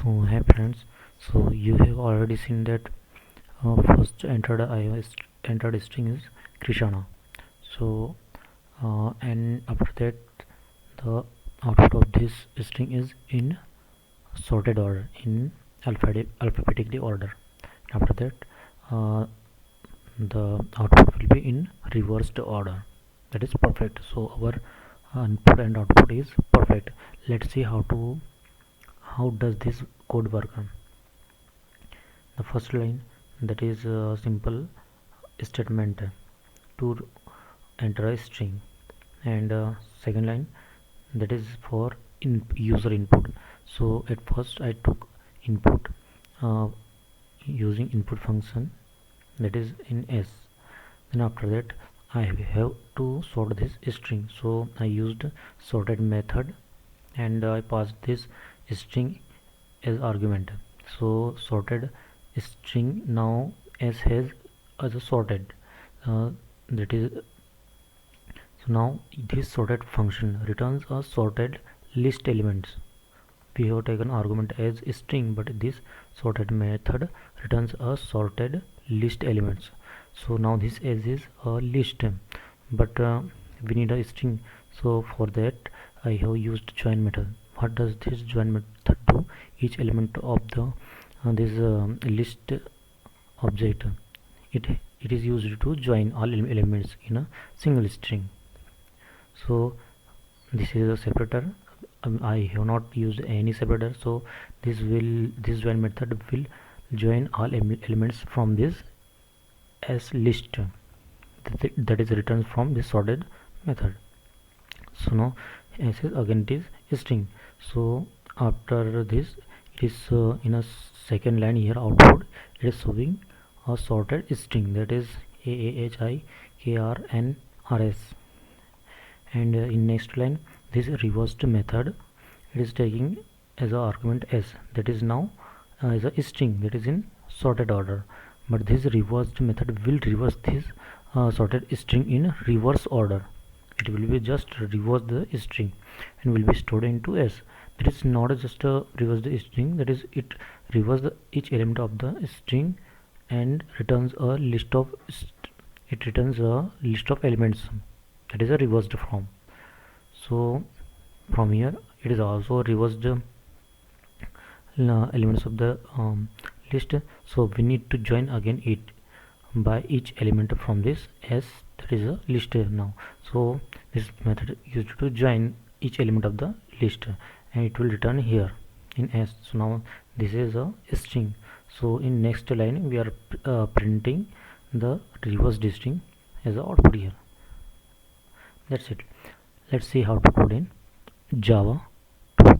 So hi friends, so you have already seen that first entered string is Krishna. So and after that the output of this string is in sorted order, in alphabetically order. After that the output will be in reversed order. That is perfect. So our input and output is perfect. Let's see how does this code work. The first line, that is a simple statement to enter a string, and second line, that is for user input. So at first I took input uh, using input function, that is in s. Then after that I have to sort this string, so I used sorted method and I passed this string as argument. So sorted string now s has as a sorted, uh, that is, so now this sorted function returns a sorted list elements. We have taken argument as string, but this sorted method returns a sorted list elements. So now this as is a list, but we need a string. So for that I have used join method. What does this join method do? Each element of the this list object, it is used to join all elements in a single string. So this is a separator. I have not used any separator, so this join method will join all elements from this as list, that is returned from this sorted method. So now as is again it is string. So after this it is in a second line here output it is showing a sorted string, that is AAHIKRNRS. And in next line this reversed method, it is taking as a argument s, that is now as a string, that is in sorted order. But this reversed method will reverse this sorted string in reverse order. It will be just reverse the string and will be stored into s. That is not just a reverse the string, that is it reverse each element of the string and returns a list of elements, that is a reversed form. So from here it is also reversed elements of the list. So we need to join again it by each element from this s, that is a list now. So this method used to join each element of the list and it will return here in s. So now this is a string. So in next line we are printing the reversed string as a output here. That's it. Let's see how to code in Java 2.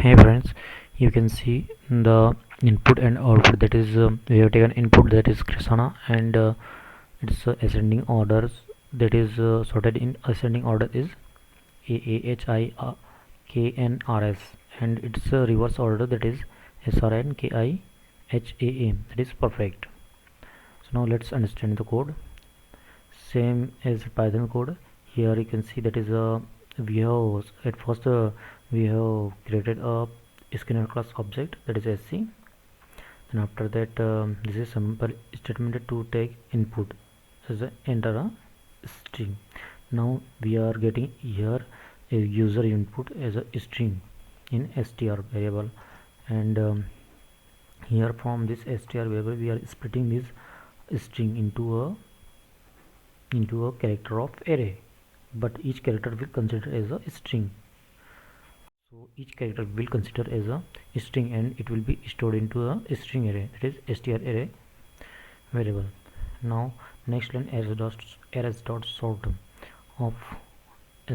Hey friends, you can see the input and output, that is we have taken input, that is Krishna, and its ascending orders, that is sorted in ascending order is AAHIKNRS, and its reverse order, that is SRNKIHAA, that is perfect. So now let's understand the code. Same as Python code, here you can see that is we have at first we have created a scanner class object, that is SC, and after that this is simple statement to take input as a enter a string. Now we are getting here a user input as a string in str variable, and here from this str variable we are splitting this string into a character of array, but each character will consider as a string. So each character will consider as a string, and it will be stored into a string array, that is str array variable. Now next line, arrays dot sort of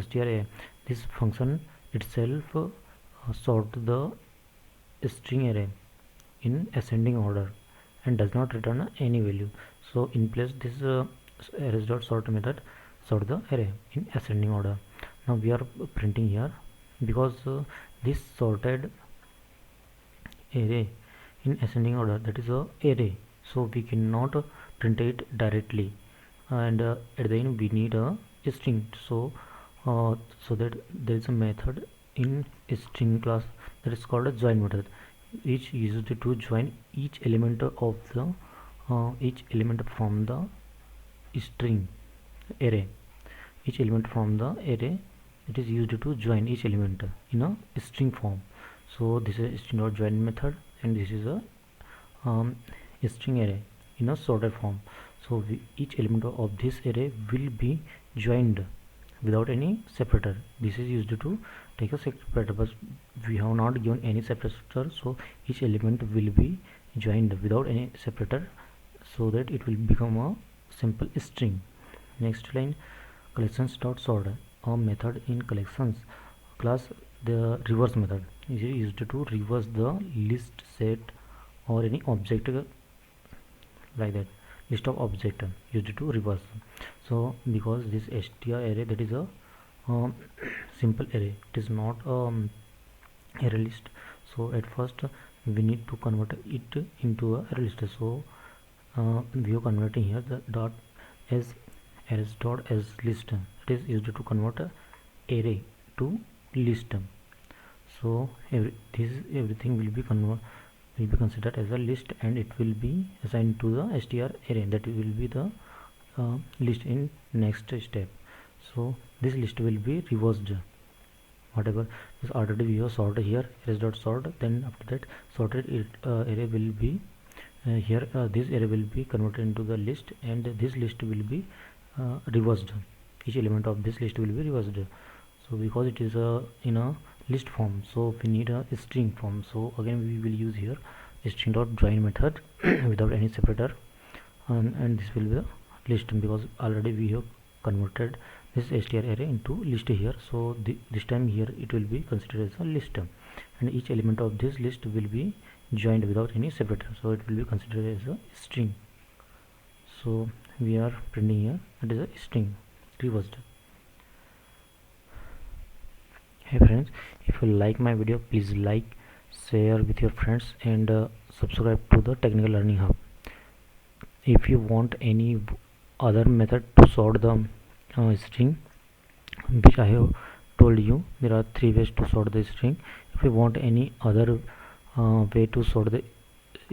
str array. This function itself sort the string array in ascending order and does not return any value. So in place this arrays dot sort method sort the array in ascending order. Now we are printing here, because this sorted array in ascending order, that is a array, so we cannot print it directly, and at the end we need a string. So that there is a method in a string class that is called a join method, which used to join each element of the each element from the string array. Each element from the array, it is used to join each element in a string form. So this is a string dot join method, and this is a string array in a sorted form. So each element of this array will be joined without any separator. This is used to take a separator, but we have not given any separator, so each element will be joined without any separator, so that it will become a simple string. Next line, collections dot sort, a method in collections class, the reverse method is used to reverse the list, set, or any object like that, list of object used to reverse. So because this str array, that is a simple array, it is not array list, so at first we need to convert it into a array list. So we are converting here the dot as arrays dot as list, it is used to convert a array to list. So everything will be considered as a list, and it will be assigned to the str array, that will be the list in next step. So this list will be reversed, whatever is already we have sorted here, arrays dot sort, then after that sorted array will be here this array will be converted into the list, and this list will be reversed. Each element of this list will be reversed. So because it is in a list form, so we need a string form. So again we will use here a string dot join method without any separator, and this will be the list, because already we have converted this str array into list here. So this time here it will be considered as a list, and each element of this list will be joined without any separator, so it will be considered as a string. So we are printing here, it is a string reversed. Hey friends, if you like my video, please like, share with your friends, and subscribe to the Technical Learning Hub. If you want any other method to sort the string, which I have told you, there are 3 ways to sort the string. If you want any other way to sort the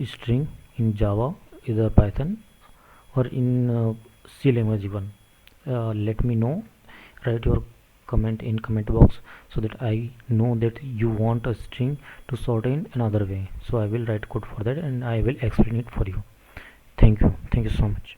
string in Java, either Python or in C language even, let me know. Write your comment in comment box, so that I know that you want a string to sort in another way. So I will write code for that, and I will explain it for you. Thank you so much.